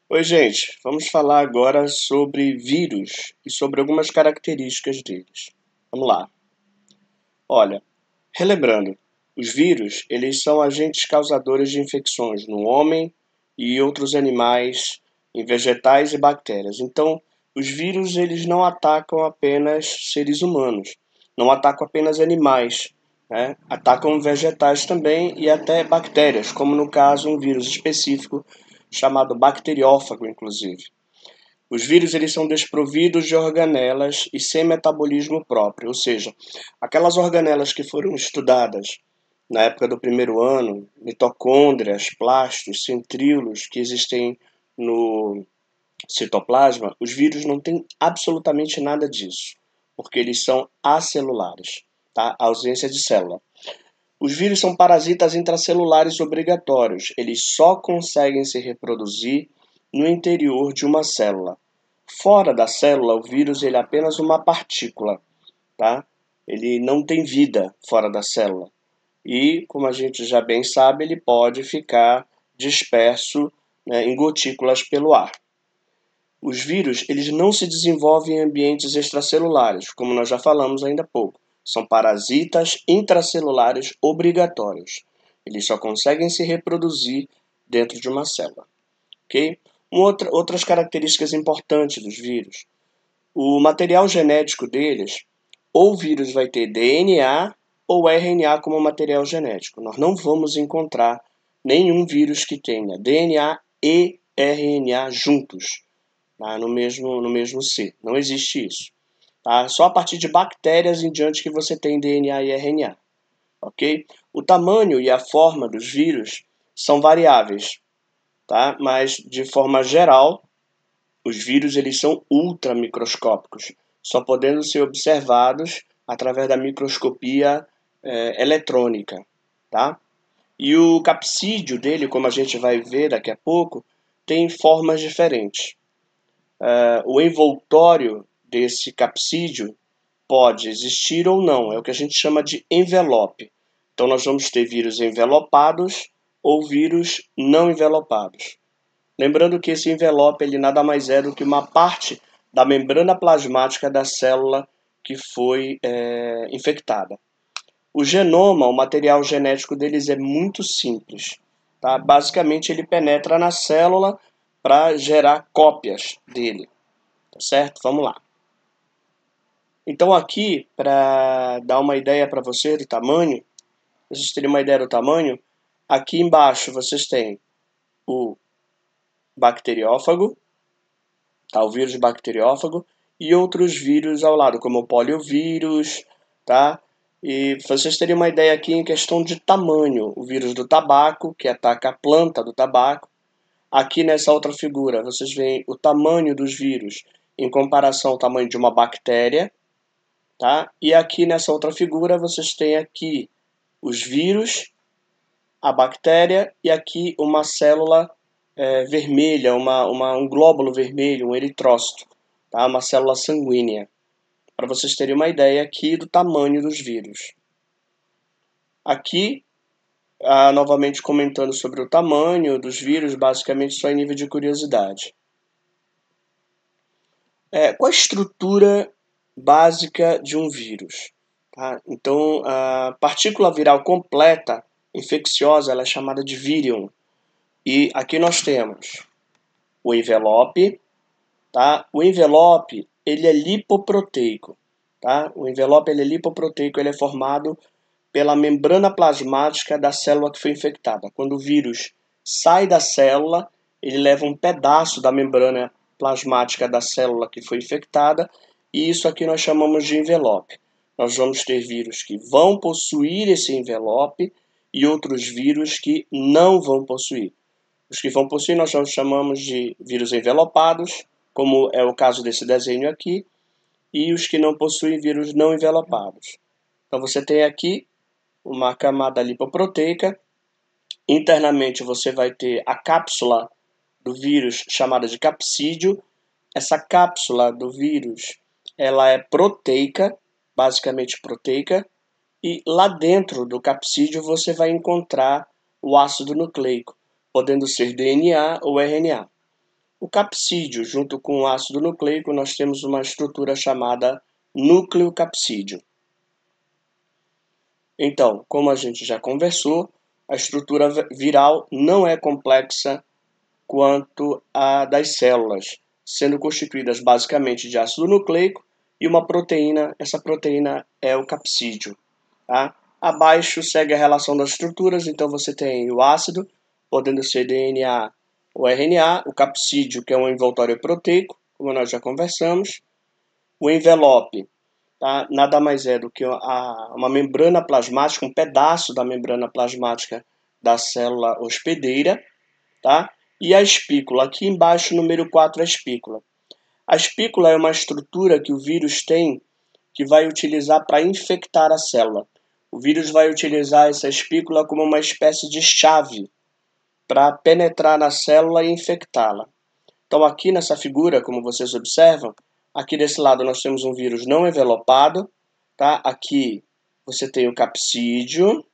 Oi, gente. Vamos falar agora sobre vírus e sobre algumas características deles. Vamos lá. Olha, relembrando, os vírus, eles são agentes causadores de infecções no homem e outros animais, em vegetais e bactérias. Então, os vírus, eles não atacam apenas seres humanos, não atacam apenas animais, né? Atacam vegetais também e até bactérias, como no caso um vírus específico chamado bacteriófago, inclusive. Os vírus eles são desprovidos de organelas e sem metabolismo próprio, ou seja, aquelas organelas que foram estudadas na época do primeiro ano, mitocôndrias, plastos, centríolos que existem no citoplasma, os vírus não têm absolutamente nada disso, porque eles são acelulares, tá? A ausência de célula. Os vírus são parasitas intracelulares obrigatórios. Eles só conseguem se reproduzir no interior de uma célula. Fora da célula, o vírus ele é apenas uma partícula, tá? Ele não tem vida fora da célula. E, como a gente já bem sabe, ele pode ficar disperso, né, em gotículas pelo ar. Os vírus eles não se desenvolvem em ambientes extracelulares, como nós já falamos ainda há pouco. São parasitas intracelulares obrigatórios. Eles só conseguem se reproduzir dentro de uma célula. Okay? Outras características importantes dos vírus. O material genético deles, ou o vírus vai ter DNA ou RNA como material genético. Nós não vamos encontrar nenhum vírus que tenha DNA e RNA juntos, tá? no mesmo ser. Não existe isso. Tá? Só a partir de bactérias em diante que você tem DNA e RNA. Ok? O tamanho e a forma dos vírus são variáveis, tá? Mas de forma geral, os vírus eles são ultramicroscópicos, só podendo ser observados através da microscopia eletrônica, tá? E o capsídeo dele, como a gente vai ver daqui a pouco, tem formas diferentes. O envoltório desse capsídeo pode existir ou não, é o que a gente chama de envelope. Então nós vamos ter vírus envelopados ou vírus não envelopados. Lembrando que esse envelope ele nada mais é do que uma parte da membrana plasmática da célula que foi infectada. O genoma, o material genético deles é muito simples. Tá? Basicamente ele penetra na célula para gerar cópias dele. Tá certo? Vamos lá. Então aqui, para dar uma ideia para você do tamanho, vocês terem uma ideia do tamanho, aqui embaixo vocês têm o bacteriófago, tá? O vírus bacteriófago, e outros vírus ao lado, como o poliovírus, tá? E vocês terem uma ideia aqui em questão de tamanho, o vírus do tabaco, que ataca a planta do tabaco. Aqui nessa outra figura, vocês veem o tamanho dos vírus em comparação ao tamanho de uma bactéria, tá? E aqui nessa outra figura, vocês têm aqui os vírus, a bactéria e aqui uma célula vermelha, um glóbulo vermelho, um eritrócito, tá? Uma célula sanguínea, para vocês terem uma ideia aqui do tamanho dos vírus. Aqui, novamente comentando sobre o tamanho dos vírus, basicamente só em nível de curiosidade. Qual a estrutura básica de um vírus? Tá? Então, a partícula viral completa infecciosa ela é chamada de vírion. E aqui nós temos o envelope, tá? O envelope ele é lipoproteico, tá? O envelope ele é lipoproteico, ele é formado pela membrana plasmática da célula que foi infectada. Quando o vírus sai da célula, ele leva um pedaço da membrana plasmática da célula que foi infectada, e isso aqui nós chamamos de envelope. Nós vamos ter vírus que vão possuir esse envelope e outros vírus que não vão possuir. Os que vão possuir nós chamamos de vírus envelopados, como é o caso desse desenho aqui, e os que não possuem vírus não envelopados. Então você tem aqui uma camada lipoproteica. Internamente você vai ter a cápsula do vírus chamada de capsídio. Essa cápsula do vírus ela é proteica, basicamente proteica, e lá dentro do capsídio você vai encontrar o ácido nucleico, podendo ser DNA ou RNA. O capsídeo, junto com o ácido nucleico, nós temos uma estrutura chamada núcleo-capsídeo. Então, como a gente já conversou, a estrutura viral não é complexa quanto a das células, sendo constituídas basicamente de ácido nucleico e uma proteína. Essa proteína é o capsídeo. Tá? Abaixo segue a relação das estruturas, então você tem o ácido, podendo ser DNA ou RNA, o capsídeo, que é um envoltório proteico, como nós já conversamos, o envelope, tá? Nada mais é do que uma membrana plasmática, um pedaço da membrana plasmática da célula hospedeira, tá? E a espícula, aqui embaixo, número 4, a espícula. A espícula é uma estrutura que o vírus tem que vai utilizar para infectar a célula. O vírus vai utilizar essa espícula como uma espécie de chave para penetrar na célula e infectá-la. Então aqui nessa figura, como vocês observam, aqui desse lado nós temos um vírus não envelopado, tá? Aqui você tem o capsídeo,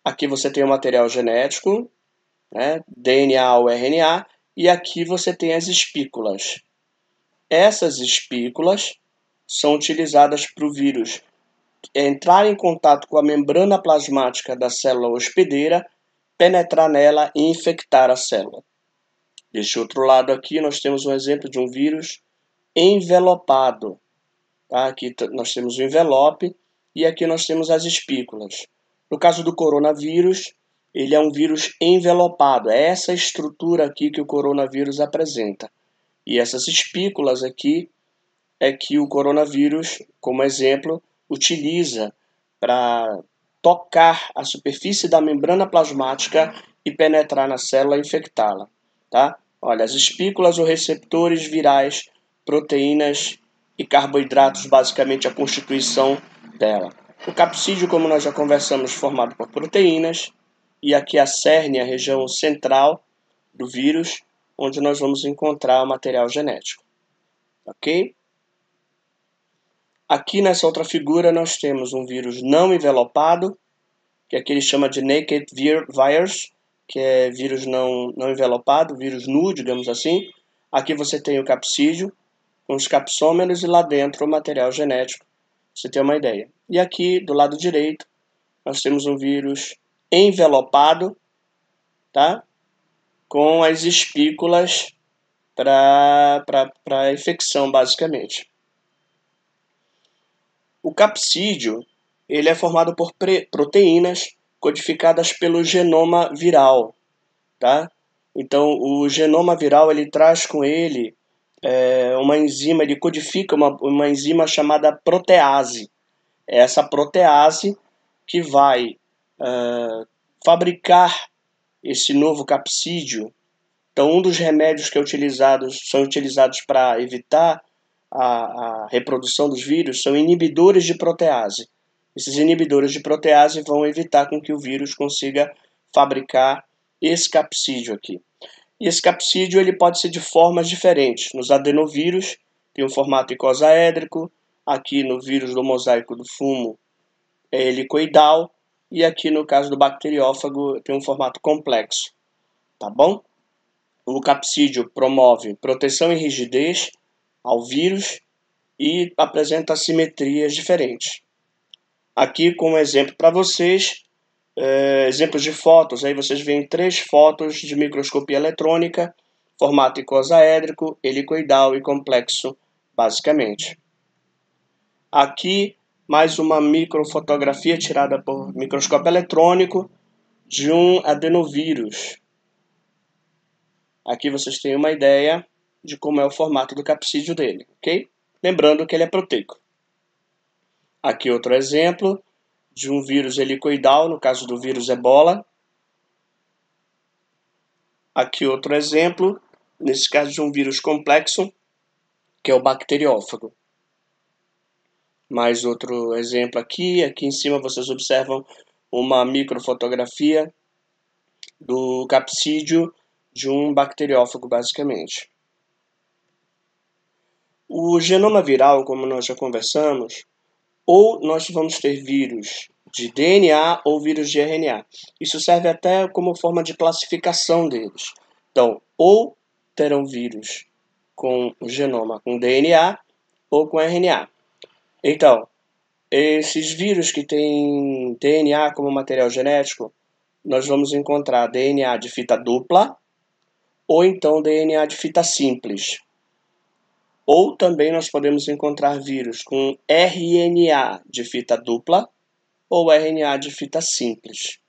aqui você tem o material genético, né? DNA ou RNA, e aqui você tem as espículas. Essas espículas são utilizadas para o vírus entrar em contato com a membrana plasmática da célula hospedeira, penetrar nela e infectar a célula. Deste outro lado aqui nós temos um exemplo de um vírus envelopado. Tá? Aqui nós temos o envelope e aqui nós temos as espículas. No caso do coronavírus, ele é um vírus envelopado. É essa estrutura aqui que o coronavírus apresenta. E essas espículas aqui é que o coronavírus, como exemplo, utiliza para tocar a superfície da membrana plasmática e penetrar na célula e infectá-la. Tá? Olha, as espículas ou receptores virais, proteínas e carboidratos, basicamente a constituição dela. O capsídeo, como nós já conversamos, formado por proteínas, e aqui a cerne, a região central do vírus, onde nós vamos encontrar o material genético. Ok? Aqui nessa outra figura nós temos um vírus não envelopado, que aqui ele chama de naked virus, que é vírus não envelopado, vírus nu, digamos assim. Aqui você tem o capsídeo, com os capsômeros e lá dentro o material genético, pra você ter uma ideia. E aqui do lado direito nós temos um vírus envelopado, tá? Com as espículas para a infecção, basicamente. O capsídeo ele é formado por proteínas codificadas pelo genoma viral, tá? Então, o genoma viral ele traz com ele uma enzima, ele codifica uma enzima chamada protease. É essa protease que vai fabricar esse novo capsídeo. Então, um dos remédios que são utilizados para evitar a reprodução dos vírus são inibidores de protease. Esses inibidores de protease vão evitar com que o vírus consiga fabricar esse capsídeo aqui. E esse capsídeo ele pode ser de formas diferentes. Nos adenovírus tem um formato icosaédrico, aqui no vírus do mosaico do fumo é helicoidal, e aqui no caso do bacteriófago tem um formato complexo. Tá bom? O capsídeo promove proteção e rigidez ao vírus e apresenta assimetrias diferentes. Aqui, como exemplo para vocês, exemplos de fotos. Aí vocês veem 3 fotos de microscopia eletrônica, formato icosaédrico, helicoidal e complexo, basicamente. Aqui, mais uma microfotografia tirada por microscópio eletrônico de um adenovírus. Aqui vocês têm uma ideia de como é o formato do capsídeo dele, ok? Lembrando que ele é proteico. Aqui outro exemplo de um vírus helicoidal, no caso do vírus Ebola. Aqui outro exemplo, nesse caso de um vírus complexo, que é o bacteriófago. Mais outro exemplo aqui em cima vocês observam uma microfotografia do capsídeo de um bacteriófago, basicamente. O genoma viral, como nós já conversamos, ou nós vamos ter vírus de DNA ou vírus de RNA. Isso serve até como forma de classificação deles. Então, ou terão vírus com genoma com DNA ou com RNA. Então, esses vírus que têm DNA como material genético, nós vamos encontrar DNA de fita dupla ou então DNA de fita simples. Ou também nós podemos encontrar vírus com RNA de fita dupla ou RNA de fita simples.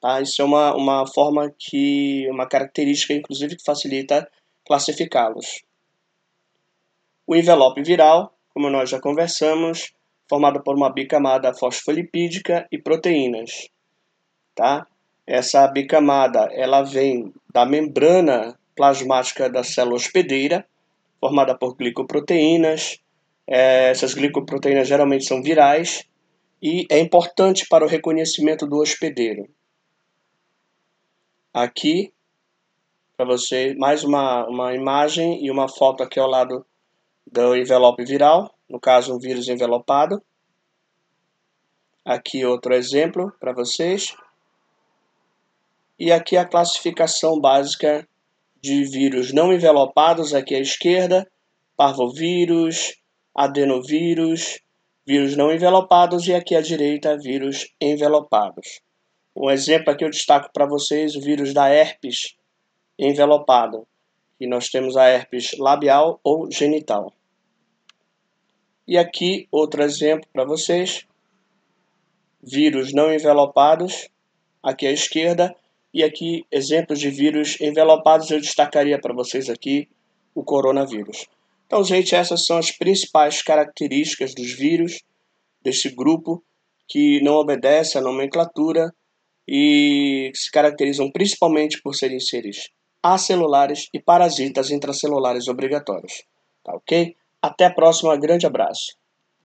Tá? Isso é uma característica, inclusive, que facilita classificá-los. O envelope viral, como nós já conversamos, formado por uma bicamada fosfolipídica e proteínas. Tá? Essa bicamada ela vem da membrana plasmática da célula hospedeira, formada por glicoproteínas. Essas glicoproteínas geralmente são virais e é importante para o reconhecimento do hospedeiro. Aqui, para você, mais uma imagem e uma foto aqui ao lado do envelope viral, no caso um vírus envelopado. Aqui outro exemplo para vocês. E aqui a classificação básica de vírus não envelopados, aqui à esquerda, parvovírus, adenovírus, vírus não envelopados e aqui à direita, vírus envelopados. Um exemplo aqui eu destaco para vocês o vírus da herpes envelopado, e nós temos a herpes labial ou genital. E aqui outro exemplo para vocês, vírus não envelopados, aqui à esquerda, e aqui exemplos de vírus envelopados eu destacaria para vocês aqui o coronavírus. Então, gente, essas são as principais características dos vírus desse grupo que não obedece à nomenclatura e se caracterizam principalmente por serem seres acelulares e parasitas intracelulares obrigatórios. Tá ok? Até a próxima, grande abraço.